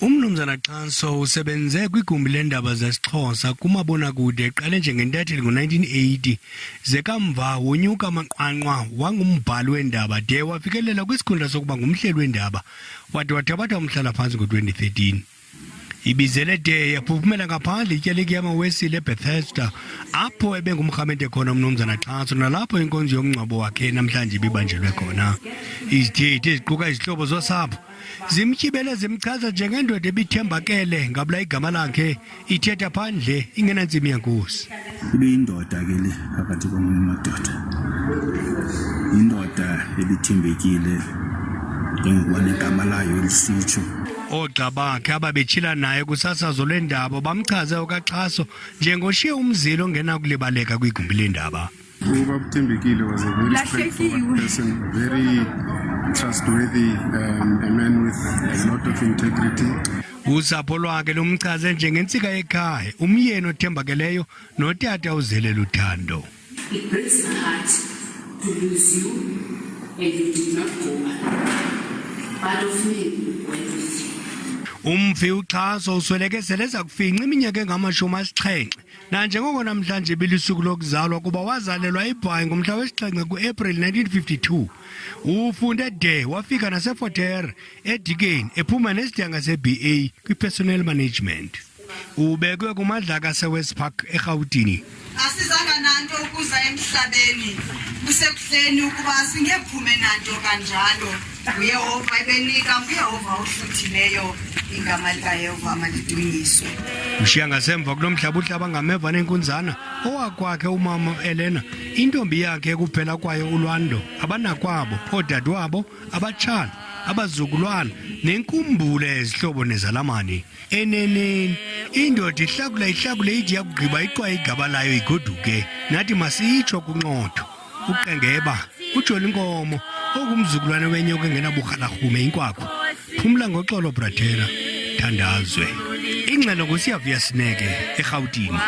Umnumzana Xaso usebenze kwigumbi leendaba zesiXhosa kumabonakude eqale njengentatheli ngo-1980 ze kamva wonyuka amaqwanqwa wangumbhali weendaba de wafikelela kwisikhundla sokuba ngumhleli weendaba wade wathabatha umhlala-phantsi ngo-2013. Ibizele de yaphuphumela ngaphandle ityaleki yamawesile eBethesda apho ebengumrhamente khona umnumzana Xaso nalapho inkonzo yomngcwabo wakhe namhlanje ibibanjelwe khona. Izithethi eziquka izihlobo zosapho zimtyhibele zimchaza njengendoda ebithembakele ngabula igama lakhe ithetha phandle ingenantsimi yankosi. Ibiyindoda ke le phakathi kwamadoda, indoda ebithembekile njengokuba negama layo lisitsho. Oogxa bakhe ababetshila naye kusasazo lweendaba bamchaze ukaXaso njengoshiye umzilo ongenakulibaleka kwigumbi leendaba. UBaw'uXaso was a very straightforward person, very trustworthy, a man with a lot of integrity. Usapho lwakhe lumchaze njengentsika yekhaya, umyeni othembakeleyo notata uzelela uthando. It breaks my heart to lose you and you did not go on. Part of me went with you. Umfi uXaso usweleke sele ezakufinca iminyaka engamashumi asixhenxe nanjengoko namhlanje bilisuku lokuzalwa kuba wazalelwa eBhayi ngomhla wesi-7 ku-April 1952. Ufunde de wafika naseFort Hare eDikeni ephuma nesidanga se-BA kwi-Personnel Management. Ubekwe kumadlaka asewest Park eRhawutini. Asizanga nanto ukuza emhlabeni kusekuhleni ukuba singephume nanto kanjalo. UYehova ebenika uYehova ohluthileyo igama likaYehova malidunyiswe. Ushiya ngasemva kulo mhlaba uhlaba ngameva nenkunzana owakwakhe umama Elena intombi yakhe kuphela kwayo ulwando abanakwabo oodadewabo abatshana abazukulwana nenkumbulo ezihlobo nezalamane. Eneneni indoda ihlakule ithi yakugqiba iqwa igaba layo igoduke nathi masitsho kunqotho uqengeba ujoli inkomo okumzukulwane wenyoka engenaburhalarhume inkwakho phumla ngoxolo bratela thandazwe ingxelo ngusiyavuya Sineke eRhawutini.